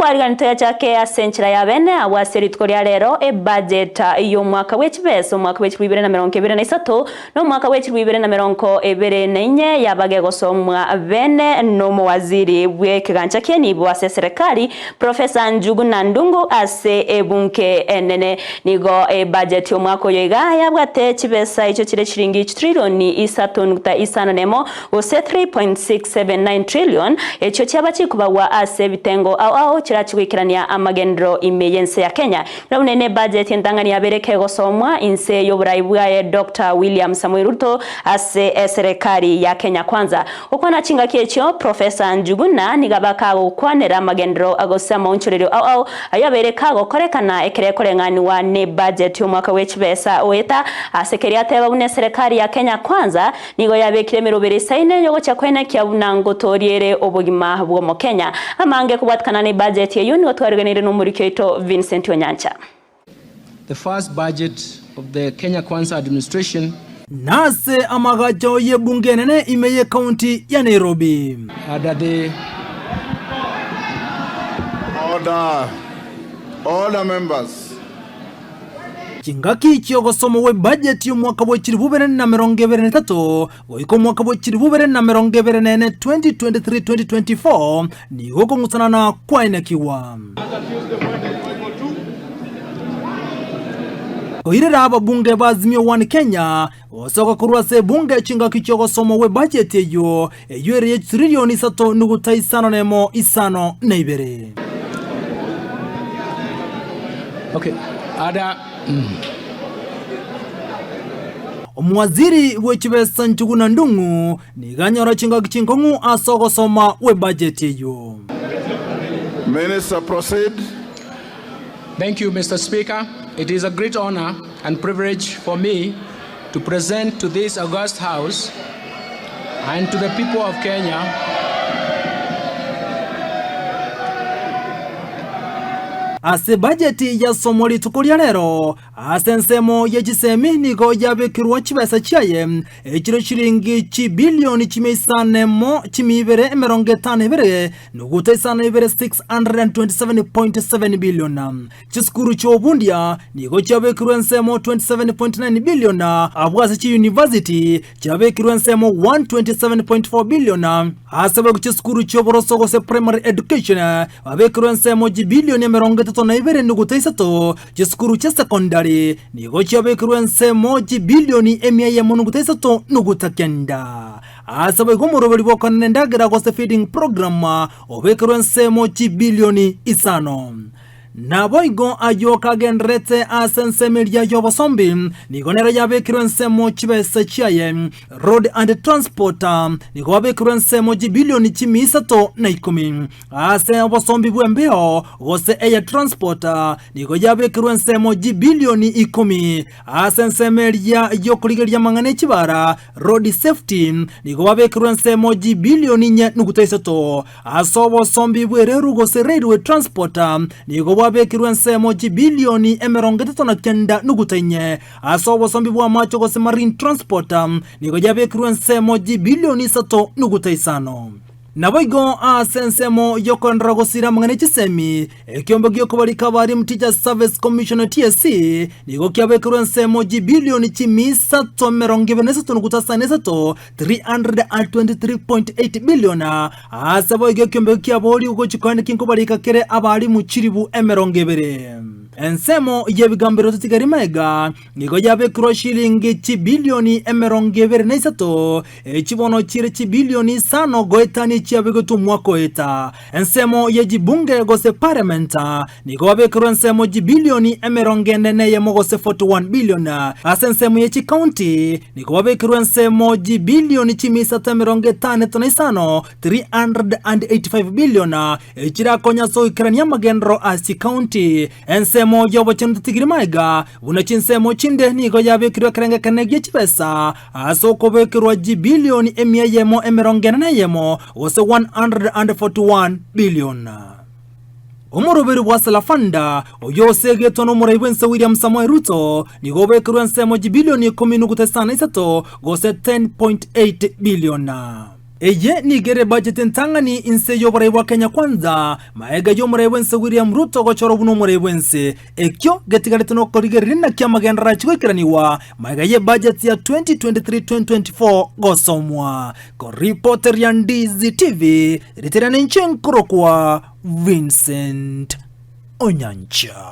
kwariganitoya chake asenchira ya bene awaseri tukoria rero budget iyo mwaka w'ekibeso mwaka w'ekibiibiri no mwaka w'ekibiibiri yabage gosomwa bene no muwaziri bw'ekigancha keni bwa serikali Profesa Njuguna Ndung'u ase ebunke enene nigo budget yo mwaka yoiga yabwate kibesa ico kire chiringi trilioni 3.5 ose 3.679 trillion echo cyaba kikubawa ase bitengo ao kirachigwikirania amagendro imeyense ya Kenya none budget ndangani yabereke gosomwa inse y'oburayi bwa Dr. William Samuel Ruto ase serikali ya Kenya Kwanza ukona chinga kiecho Profesa Njuguna nigabaka gukwanera amagendro agosama unchurero ao ayabereka gokorekana ekerekorengani wa ne budget y'umwaka w'ekibesa oeta asekeria teba une serikali ya Kenya Kwanza nigo yabekire mirobere saine yogo chakwena kyabunango toriere obugima bwo mu Kenya amange kubwatkana ne budget yeyo nigo twariganire no muri keto Vincent Onyancha. The first budget of the Kenya Kwanza administration nase amagacho ye bunge nene imeye county ya Nairobi. Order members. Chingaki chio gosomo we budget yu mwaka w'ekibiibiri goiko mwaka w'ekibiibiri 2023-2024 ni goko ngusana na kwainakiwa. Koirera ababunge bazimio One Kenya osoka kurwase bunge chingaki chio gosomo we budget eyo eri trilioni 3.5 Okay, Omwaziri w'ekibesa Njuguna Ndung'u niganyora chingaki chinkongu asogosoma we budget eyo. Minister, proceed. Thank you, Mr. Speaker. It is a great honor and privilege for me to present to this august house and to the people of Kenya ase budget ya somoli tukulia lero asensemo yejisemi nigo yabekirwa kibesa chaye ekiro chiringi chibilioni chimisanemo chimibere 52 nuguta isana ibere 627.7 billion chiskuru chobundia nigo chabekirwa nsemo 27.9 billion abwase chi university chabekirwa nsemo 127.4 billion asebe chiskuru choborosogo se primary education abekirwa nsemo jibilioni 3 nuguta isato chiskuru cha secondary nigo chabekirwa nsemo jibilioni 109 asaba igomoroberi bokana ndagira go feeding program obekirwa nsemo jibilioni 5 Naboigo ayoka genrete asensemeria yobosombi nigonera yabekirwa nsemo chibesa chiaye road and transport nigo abekirwa nsemo jibilioni 310 ase obosombi bwembeo gose air transport nigo yabekirwa nsemo jibilioni 10 asensemeria yokurigeria mangane chibara road safety nigo abekirwa nsemo jibilioni 4 asobosombi bwereru gose railway transport nigo wabekirwa nsemo jibilioni 39 asobosombi bwa macho gose marine transport nigo yabekirwa nsemo jibilioni 3.5 Naboigo asensemo yokondra gosira mangane chisemi ekiombo gyokubalika bari mtija service commission TSC nigo kyabekirwa nsemo jibilioni 323.8 billion asabo gyokyombo kyaboli uko chikwane kinkubalika kere abali muchiribu 200 ensemo yebigambiro tutigari mega nigo yabekirwa shilingi chibilioni 223 echibono chire chibilioni 5 goetani chiabegotu mwako eta ensemo yejibunge gose parliament nigo wabekirwa nsemo jibilioni 41 billion asensemo yechi county nigo wabekirwa nsemo jibilioni 385 billion echira konya so ikrania magendro asi county ensemo yobochenu tigrimaiga unachinsemo chinde nigo yabekirwa krenge kanege chipesa asoko bekirwa jibilioni 141 141 billion. Omoroberi bwasala fanda oyosege tono muraibense William Samuel Ruto nigo bekirwa nsemo jibilioni 10.3 gose 10.8 billion. eye nigere budget ntangani inse yoborebo Kenya Kwanza maega yomurebense William Ruto gochoro buno murebense ekyo getigarete no korigerina kyamagendera chigwikiraniwa maega ye budget ya 2023-2024 gosomwa ko reporter ya Ndizi TV riterana nchenkuro kwa Vincent Onyancha.